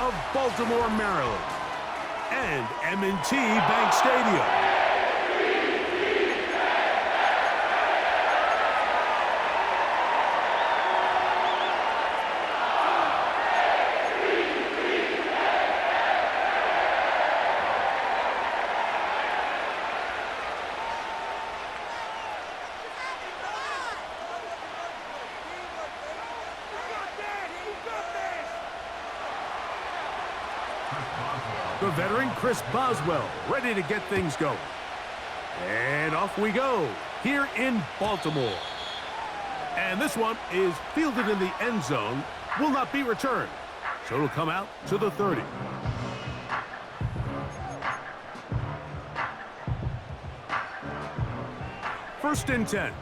of Baltimore, Maryland, and M&T Bank Stadium. The veteran Chris Boswell ready to get things going. And off we go here in Baltimore. And this one is fielded in the end zone, will not be returned. So it'll come out to the 30. First and 10.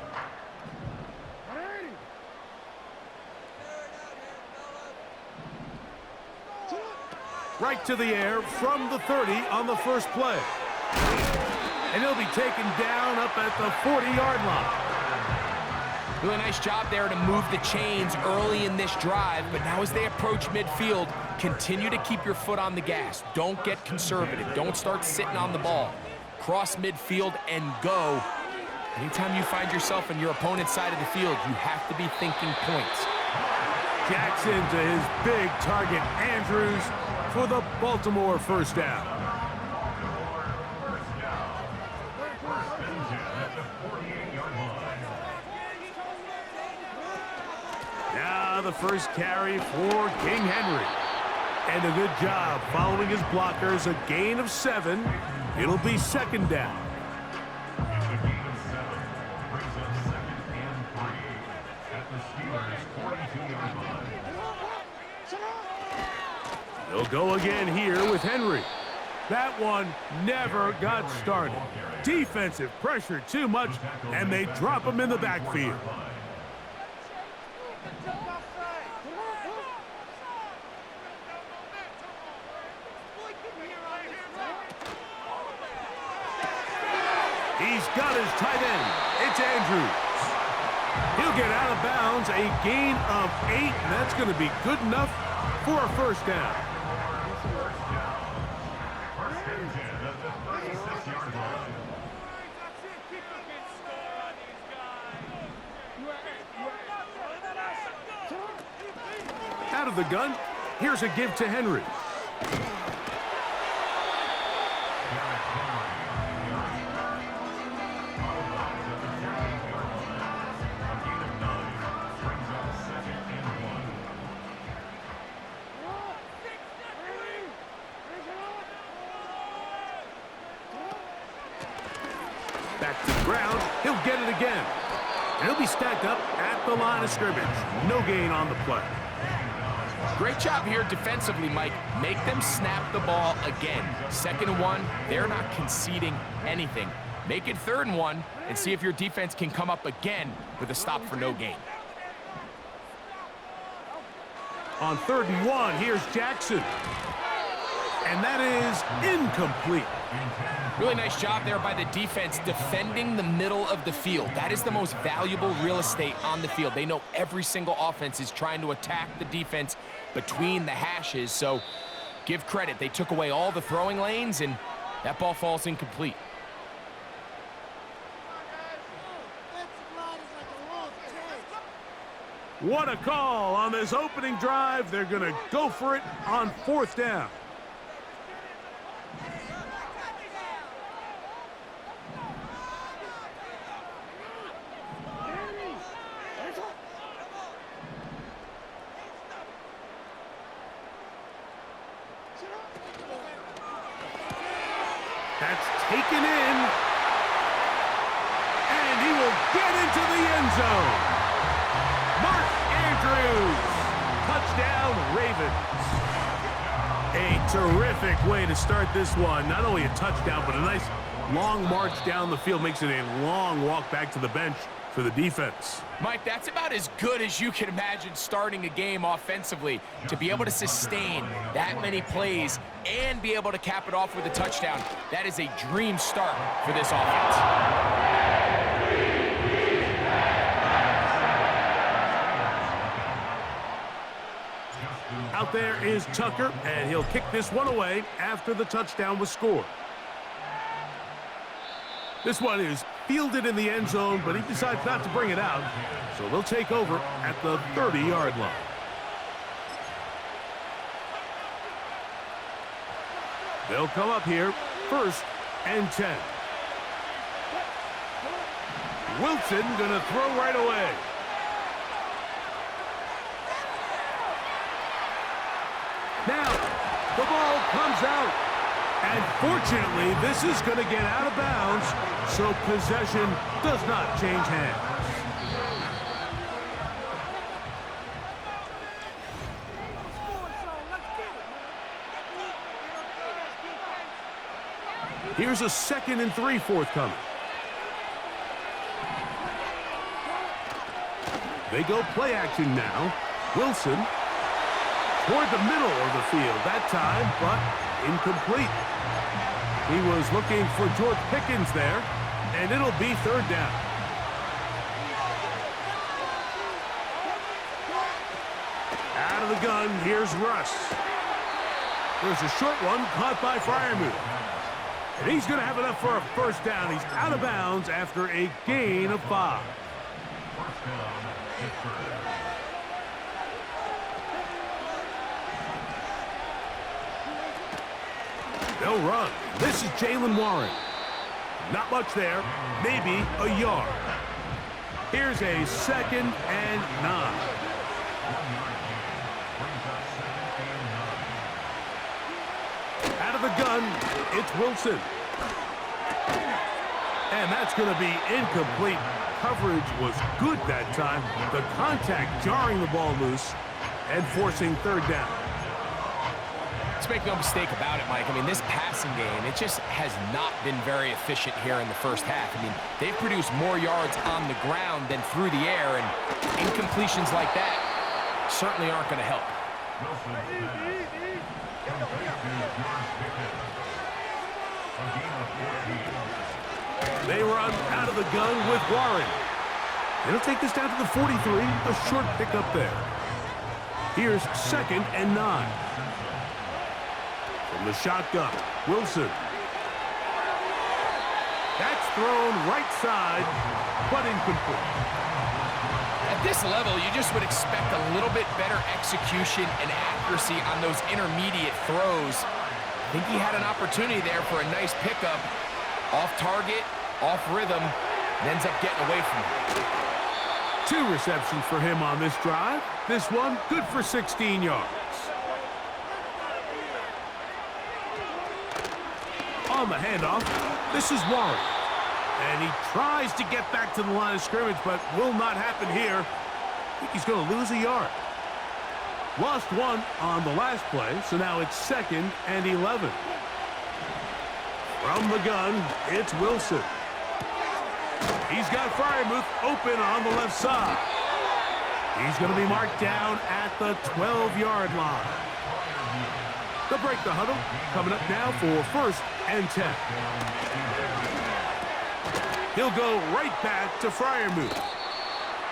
Right to the air from the 30 on the first play. And he'll be taken down up at the 40-yard line. Really nice job there to move the chains early in this drive, but now as they approach midfield, continue to keep your foot on the gas. Don't get conservative. Don't start sitting on the ball. Cross midfield and go. Anytime you find yourself on your opponent's side of the field, you have to be thinking points. Jackson to his big target, Andrews, for the Baltimore first down. Now the first carry for King Henry. And a good job following his blockers, a gain of 7. It'll be second down. He'll go again here with Henry. That one never got started. Defensive pressure too much, and they drop him in the backfield. He's got his tight end. It's Andrews. He'll get out of bounds, a gain of 8, and that's going to be good enough for a first down. Out of the gun, here's a give to Henry. Back to the ground, he'll get it again. And he'll be stacked up at the line of scrimmage. No gain on the play. Great job here defensively, Mike. Make them snap the ball again. 2nd and 1, they're not conceding anything. Make it 3rd and 1 and see if your defense can come up again with a stop for no gain. On 3rd and 1, here's Jackson. And that is incomplete. Really nice job there by the defense defending the middle of the field. That is the most valuable real estate on the field. They know every single offense is trying to attack the defense between the hashes, so give credit. They took away all the throwing lanes, and that ball falls incomplete. What a call on this opening drive. They're going to go for it on 4th down. That's taken in. And he will get into the end zone. Mark Andrews. Touchdown, Ravens. A terrific way to start this one. Not only a touchdown, but a nice long march down the field. Makes it a long walk back to the bench for the defense. Mike, that's about as good as you can imagine starting a game offensively. To be able to sustain that many plays and be able to cap it off with a touchdown, that is a dream start for this offense. Out there is Tucker, and he'll kick this one away after the touchdown was scored. This one is fielded in the end zone, but he decides not to bring it out, so they'll take over at the 30-yard line. They'll come up here, 1st and 10. Wilson gonna throw right away. Now, the ball comes out. And fortunately, this is going to get out of bounds, so possession does not change hands. Here's a 2nd and 3 forthcoming. They go play action now. Wilson toward the middle of the field that time, but incomplete. He was looking for George Pickens there, and it'll be 3rd down. Out of the gun, here's Russ. There's a short one caught by Freiermuth. And he's going to have enough for a 1st down. He's out of bounds after a gain of 5. They'll run. This is Jaylen Warren. Not much there. Maybe a yard. Here's a 2nd and 9. Out of the gun, it's Wilson. And that's going to be incomplete. Coverage was good that time. The contact jarring the ball loose and forcing 3rd down. Let's make no mistake about it, Mike. I mean, this passing game, it just has not been very efficient here in the 1st half. I mean, they've produced more yards on the ground than through the air, and incompletions like that certainly aren't going to help. They run out of the gun with Warren. It'll take this down to the 43, a short pickup there. Here's 2nd and 9. From the shotgun, Wilson. That's thrown right side, but incomplete. At this level, you just would expect a little bit better execution and accuracy on those intermediate throws. I think he had an opportunity there for a nice pickup. Off target, off rhythm, and ends up getting away from it. 2 receptions for him on this drive. This one good for 16 yards. On the handoff, this is Warren. And he tries to get back to the line of scrimmage, but will not happen here. I think he's going to lose a yard. Lost 1 on the last play, so now it's 2nd and 11. From the gun, it's Wilson. He's got Freiermuth open on the left side. He's going to be marked down at the 12-yard line. They'll break the huddle. Coming up now for 1st and 10. He'll go right back to Freiermuth.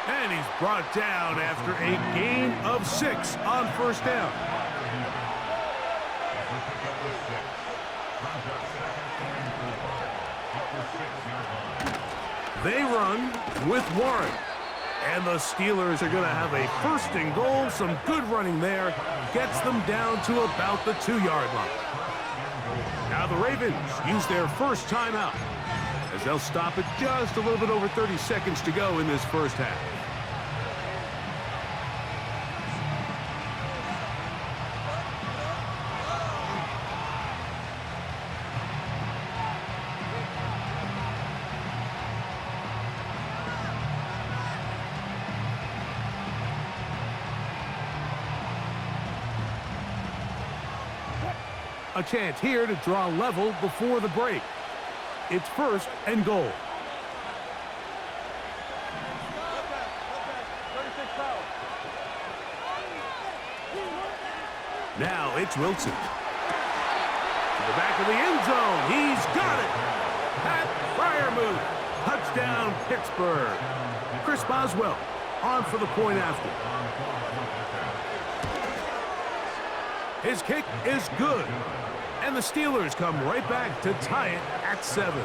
And he's brought down after a gain of 6 on 1st down. They run with Warren. And the Steelers are going to have a 1st and goal. Some good running there. Gets them down to about the 2-yard line. Now the Ravens use their 1st timeout, as they'll stop it just a little bit over 30 seconds to go in this 1st half. A chance here to draw level before the break. It's 1st and goal. Now it's Wilson. To the back of the end zone. He's got it. Pat Freiermuth. Touchdown, Pittsburgh. Chris Boswell on for the point after. His kick is good. And the Steelers come right back to tie it at 7.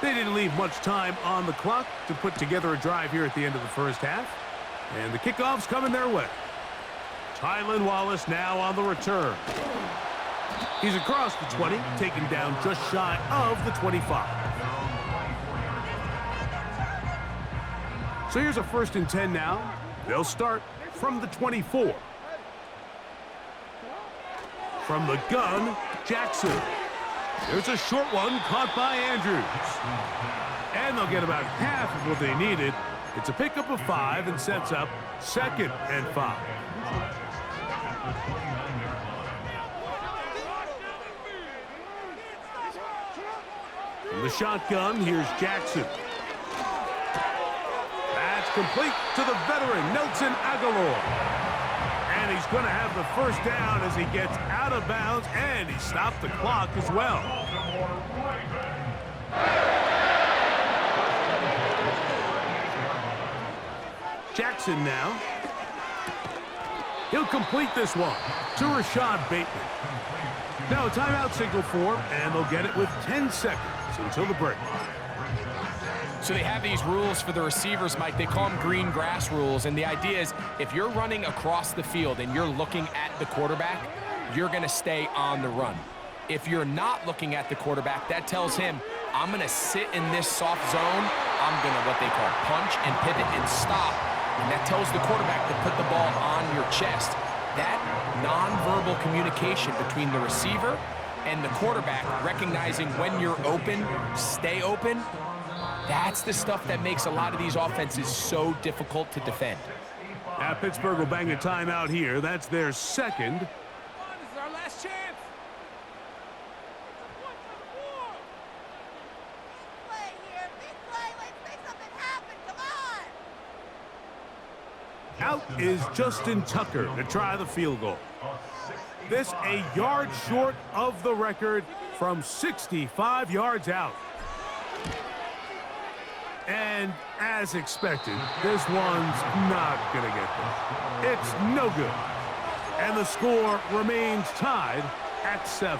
They didn't leave much time on the clock to put together a drive here at the end of the first half. And the kickoff's coming their way. Tylan Wallace now on the return. He's across the 20, taken down just shy of the 25. So here's a 1st and 10 now. They'll start from the 24. From the gun, Jackson. There's a short one caught by Andrews. And they'll get about half of what they needed. It's a pickup of 5 and sets up 2nd and 5. From the shotgun, here's Jackson. That's complete to the veteran, Nelson Aguilar. And he's going to have the first down as he gets out of bounds, and he stopped the clock as well. Jackson now. He'll complete this one to Rashad Bateman. Now a timeout signal for him, and they'll get it with 10 seconds until the break. So they have these rules for the receivers, Mike. They call them green grass rules. And the idea is if you're running across the field and you're looking at the quarterback, you're going to stay on the run. If you're not looking at the quarterback, that tells him, I'm going to sit in this soft zone. I'm going to what they call punch and pivot and stop. And that tells the quarterback to put the ball on your chest. That nonverbal communication between the receiver and the quarterback, recognizing when you're open, stay open, that's the stuff that makes a lot of these offenses so difficult to defend. Now Pittsburgh will bang a timeout here. That's their 2nd. This is our last chance. Big play here. Big play. Let's make something happen. Come on. Out is Justin Tucker to try the field goal. This a yard short of the record from 65 yards out. And as expected, this one's not going to get there. It's no good. And the score remains tied at 7.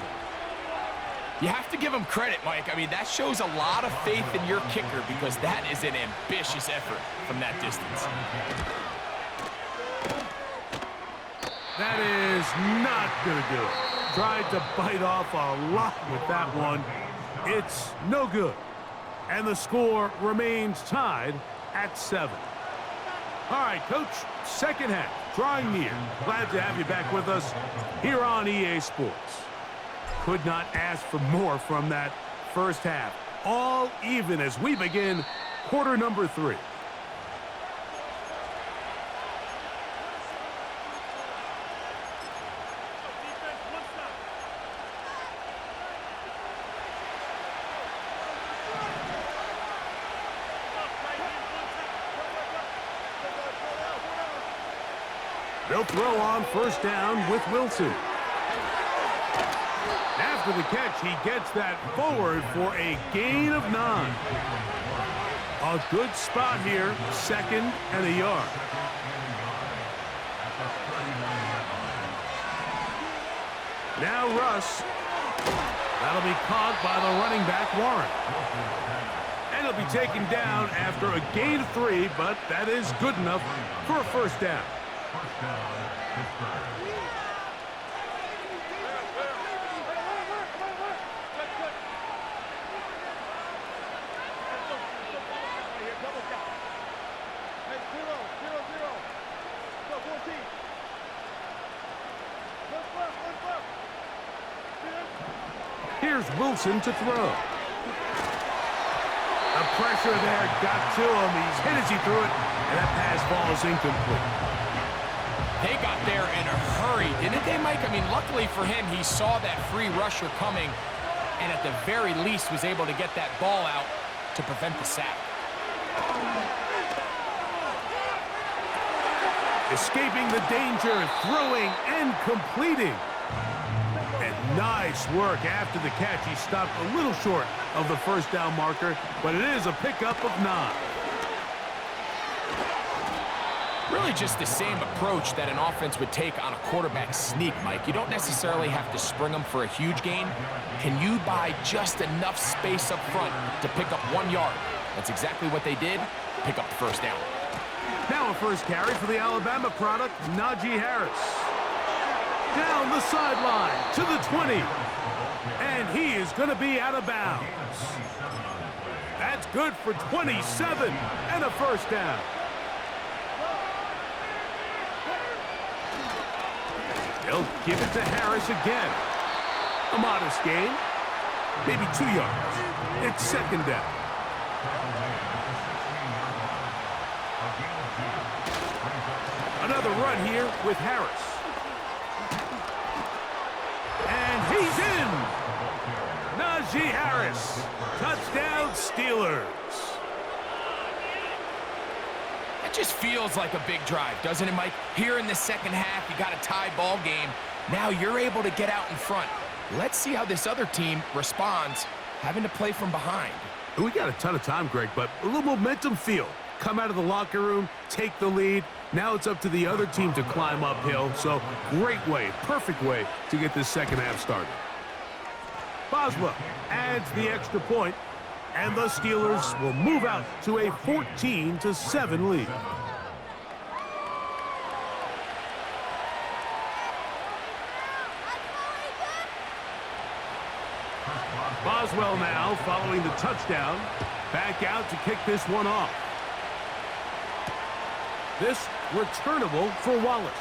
You have to give him credit, Mike. I mean, that shows a lot of faith in your kicker because that is an ambitious effort from that distance. That is not going to do it. Tried to bite off a lot with that one. It's no good. And the score remains tied at 7. All right, Coach, 2nd half, drawing near. Glad to have you back with us here on EA Sports. Could not ask for more from that first half. All even as we begin quarter number 3. They'll throw on 1st down with Wilson. After the catch, he gets that forward for a gain of 9. A good spot here, 2nd and a yard. Now Russ. That'll be caught by the running back, Warren. And he'll be taken down after a gain of 3, but that is good enough for a 1st down. Here's Wilson to throw. The pressure there got to him. He's hit as he threw it, and that pass falls incomplete. They got there in a hurry, didn't they, Mike? I mean, luckily for him, he saw that free rusher coming and at the very least was able to get that ball out to prevent the sack. Escaping the danger, throwing and completing. And nice work after the catch. He stopped a little short of the 1st down marker, but it is a pickup of 9. Really just the same approach that an offense would take on a quarterback sneak, Mike. You don't necessarily have to spring them for a huge gain. Can you buy just enough space up front to pick up 1 yard? That's exactly what they did. Pick up the first down. Now a first carry for the Alabama product, Najee Harris. Down the sideline to the 20. And he is going to be out of bounds. That's good for 27 and a first down. They'll give it to Harris again. A modest gain, maybe 2 yards. It's second down. Another run here with Harris. And he's in. Najee Harris. Touchdown, Steelers. It just feels like a big drive, doesn't it, Mike? Here in the second half, you got a tie ball game. Now you're able to get out in front. Let's see how this other team responds, having to play from behind. We got a ton of time, Greg, but a little momentum feel. Come out of the locker room, take the lead. Now it's up to the other team to climb uphill. So great way, perfect way to get this second half started. Boswell adds the extra point, and the Steelers will move out to a 14-7 lead. Boswell now following the touchdown. Back out to kick this one off. This returnable for Wallace.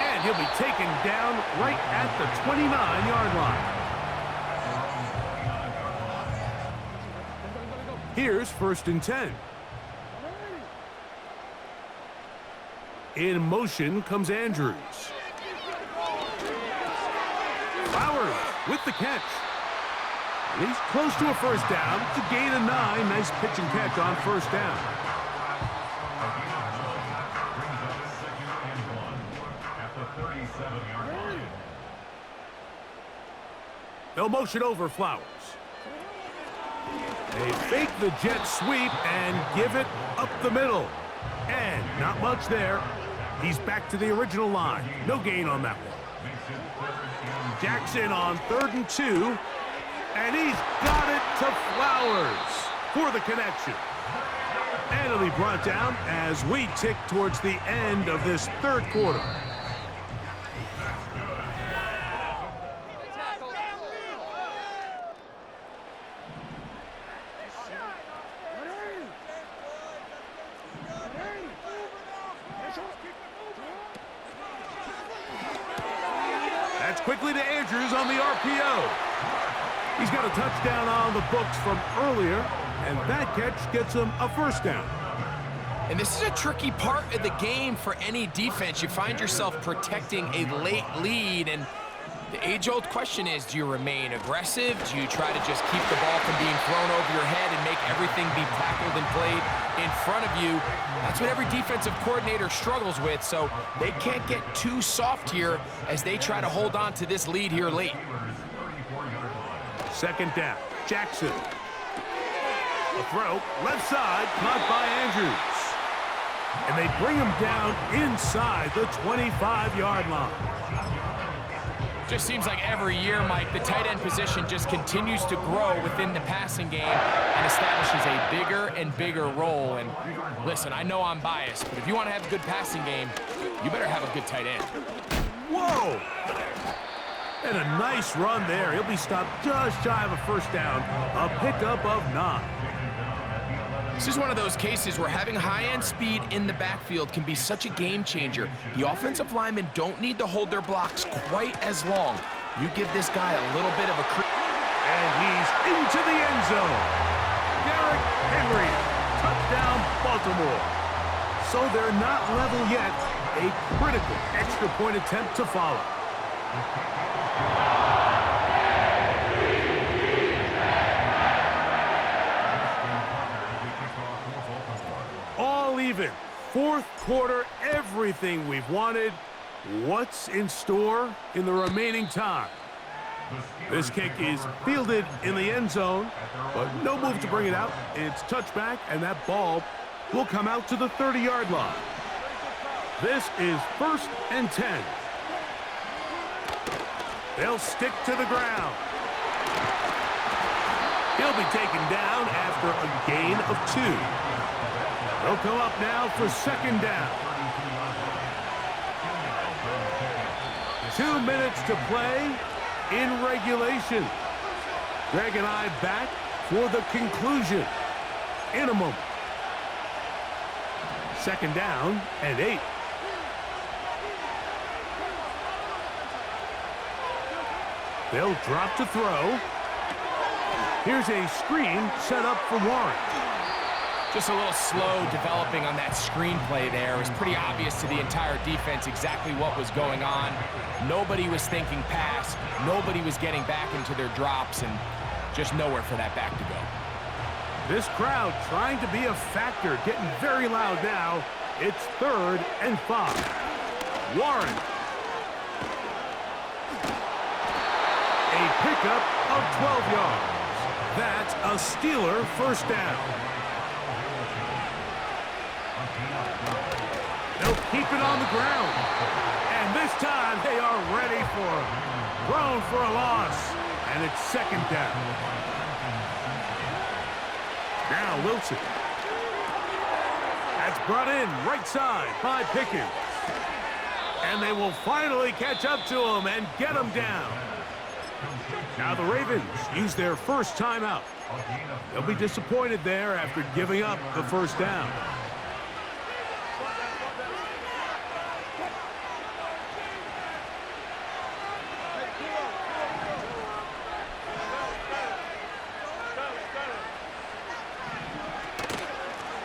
And he'll be taken down right at the 29-yard line. Here's 1st and 10. In motion comes Andrews. Flowers with the catch. And he's close to a first down to gain a 9. Nice pitch and catch on first down. They'll motion over Flowers. They fake the jet sweep and give it up the middle. And not much there. He's back to the original line. No gain on that one. Jackson on 3rd and 2. And he's got it to Flowers for the connection. And it'll be brought down as we tick towards the end of this 3rd quarter. That's quickly to Andrews on the RPO. He's got a touchdown on the books from earlier, and that catch gets him a first down. And this is a tricky part of the game for any defense. You find yourself protecting a late lead, and the age-old question is, do you remain aggressive? Do you try to just keep the ball from being thrown over your head and make everything be tackled and played in front of you? That's what every defensive coordinator struggles with, so they can't get too soft here as they try to hold on to this lead here late. Second down, Jackson. A throw, left side, caught by Andrews. And they bring him down inside the 25-yard line. Just seems like every year, Mike, the tight end position just continues to grow within the passing game and establishes a bigger and bigger role. And listen, I know I'm biased, but if you want to have a good passing game, you better have a good tight end. Whoa! And a nice run there. He'll be stopped just shy of a first down. A pickup of 9. This is one of those cases where having high-end speed in the backfield can be such a game changer. The offensive linemen don't need to hold their blocks quite as long. You give this guy a little bit of a... And he's into the end zone. Derrick Henry. Touchdown, Baltimore. So they're not level yet. A critical extra point attempt to follow. All even. 4th quarter, everything we've wanted. What's in store in the remaining time? This kick is fielded in the end zone, but no move to bring it out. It's touchback, and that ball will come out to the 30-yard line. This is 1st and 10. They'll stick to the ground. He'll be taken down after a gain of 2. They'll come up now for 2nd down. 2 minutes to play in regulation. Greg and I back for the conclusion in a moment. 2nd down and 8. They'll drop to throw. Here's a screen set up for Warren. Just a little slow developing on that screenplay there. It was pretty obvious to the entire defense exactly what was going on. Nobody was thinking pass. Nobody was getting back into their drops, and just nowhere for that back to go. This crowd trying to be a factor, getting very loud now. It's 3rd and 5. Warren. A pickup of 12 yards. That's a Steeler 1st down. They'll keep it on the ground. And this time they are ready for him. Thrown for a loss. And it's 2nd down. Now Wilson. That's brought in right side by Pickens. And they will finally catch up to him and get him down. Now the Ravens use their first timeout. They'll be disappointed there after giving up the 1st down.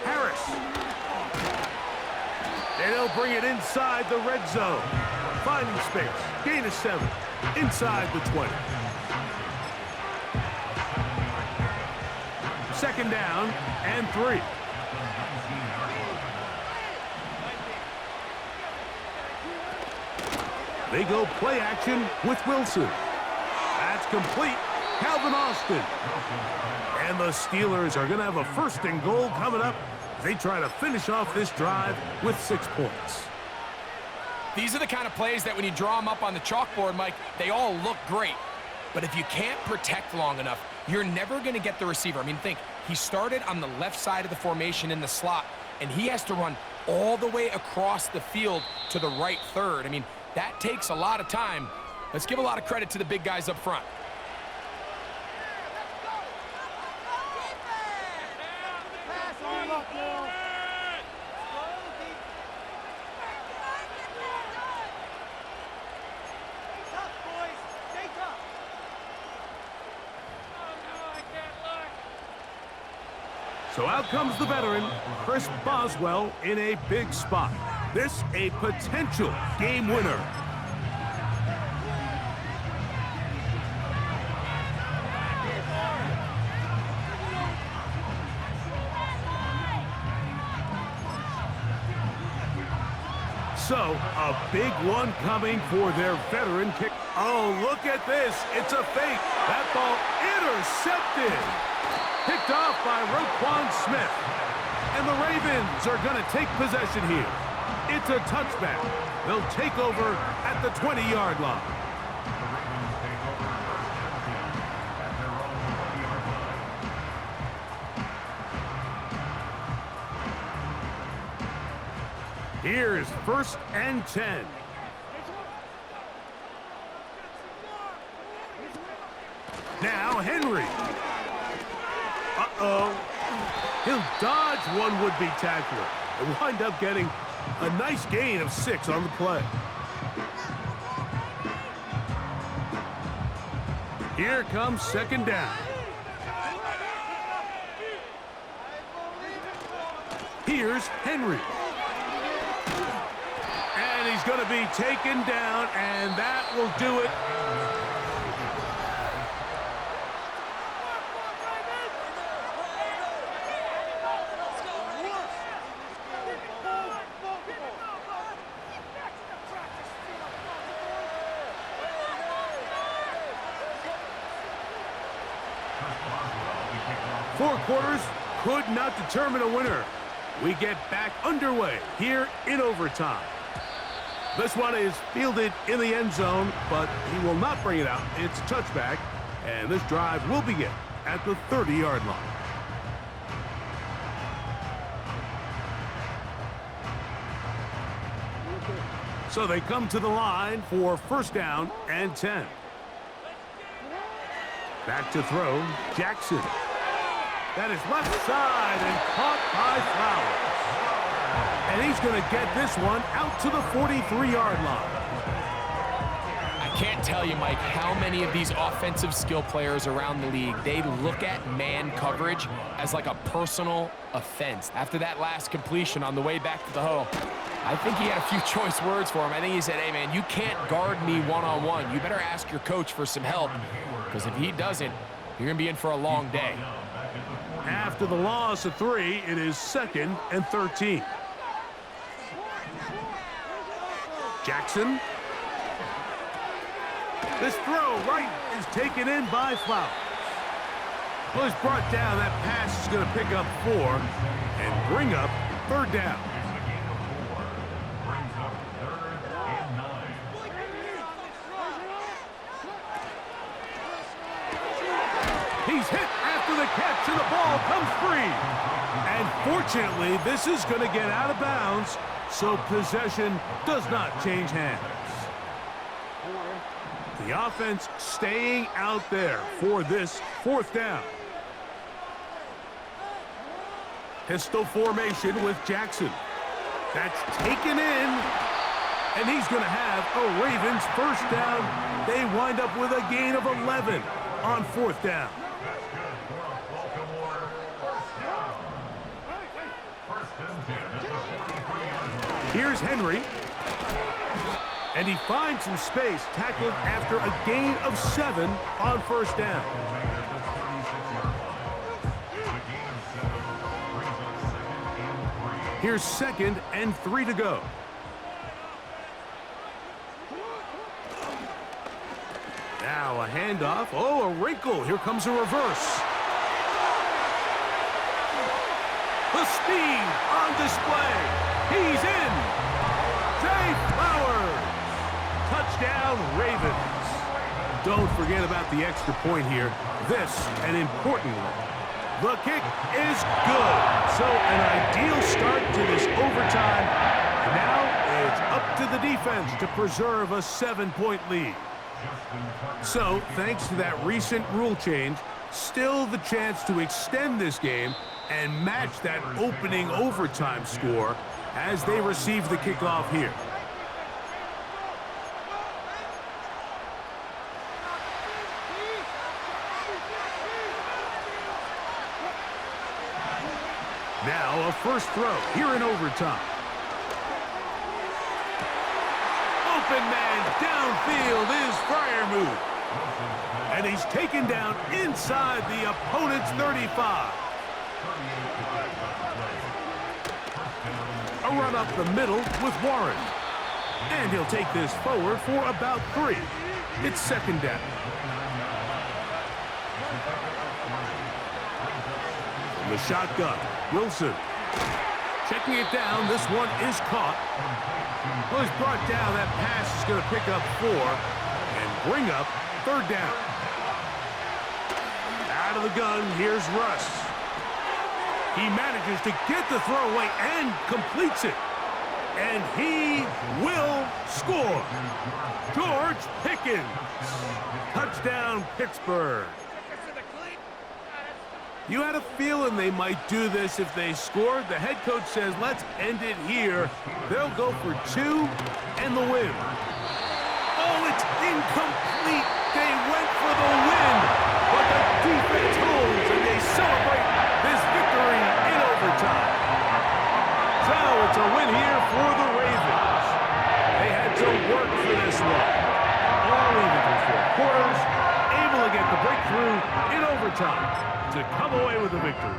Harris. And they'll bring it inside the red zone. Finding space. Gain of 7. Inside the 20. 2nd down and 3. They go play action with Wilson. That's complete. Calvin Austin. And the Steelers are going to have a 1st and goal coming up. They try to finish off this drive with 6 points. These are the kind of plays that when you draw them up on the chalkboard, Mike, they all look great. But if you can't protect long enough, you're never going to get the receiver. I mean, think, he started on the left side of the formation in the slot, and he has to run all the way across the field to the right 3rd. I mean, that takes a lot of time. Let's give a lot of credit to the big guys up front. So out comes the veteran, Chris Boswell, in a big spot. This a potential game winner. So, a big one coming for their veteran kick. Oh, look at this. It's a fake. That ball intercepted. Picked off by Roquan Smith. And the Ravens are going to take possession here. It's a touchback. They'll take over at the 20-yard line. Here's 1st and 10. Now Henry. Uh-oh. He'll dodge one would-be tackler and wind up getting a nice gain of 6 on the play. Here comes 2nd down. Here's Henry. And he's going to be taken down, and that will do it. Four quarters could not determine a winner. We get back underway here in overtime. This one is fielded in the end zone, but he will not bring it out. It's a touchback, and this drive will begin at the 30-yard line. So they come to the line for first down and 10. Back to throw, Jackson. That is left side and caught by Flowers. And he's going to get this one out to the 43-yard line. I can't tell you, Mike, how many of these offensive skill players around the league, they look at man coverage as like a personal offense. After that last completion on the way back to the hole, I think he had a few choice words for him. I think he said, hey, man, you can't guard me one-on-one. You better ask your coach for some help, because if he doesn't, you're going to be in for a long day. After the loss of 3, it is 2nd and 13. Jackson. This throw right is taken in by Flowers. Well, he's brought down. That pass is going to pick up 4 and bring up 3rd down. He's hit after the catch, and the ball comes free. And fortunately, this is going to get out of bounds, so possession does not change hands. The offense staying out there for this 4th down. Pistol formation with Jackson. That's taken in, and he's going to have a Ravens first down. They wind up with a gain of 11 on 4th down. Here's Henry. And he finds some space, tackled after a gain of 7 on 1st down. Here's 2nd and 3 to go. Now a handoff. Oh, a wrinkle. Here comes a reverse. The speed on display. He's in. Zay Flowers. Touchdown, Ravens. Don't forget about the extra point here. This, an important one. The kick is good. So an ideal start to this overtime. And now it's up to the defense to preserve a 7-point lead. So, thanks to that recent rule change, still the chance to extend this game and match that opening overtime score as they receive the kickoff here. Now a first throw here in overtime. Open man downfield is Freiermuth. And he's taken down inside the opponent's 35. A run up the middle with Warren. And he'll take this forward for about 3. It's 2nd down. The shotgun. Wilson. Checking it down. This one is caught. Well, he's brought down. That pass is going to pick up 4 and bring up 3rd down. Out of the gun, here's Russ. He manages to get the throwaway and completes it. And he will score. George Pickens. Touchdown, Pittsburgh. You had a feeling they might do this if they scored. The head coach says, let's end it here. They'll go for 2 and the win. Oh, it's incomplete. They went for the win. But the defense holds, and they celebrate this victory in overtime. So it's a win here for the Ravens. They had to work for this one. All even through 4 quarters, able to get the breakthrough in overtime to come away with the victory.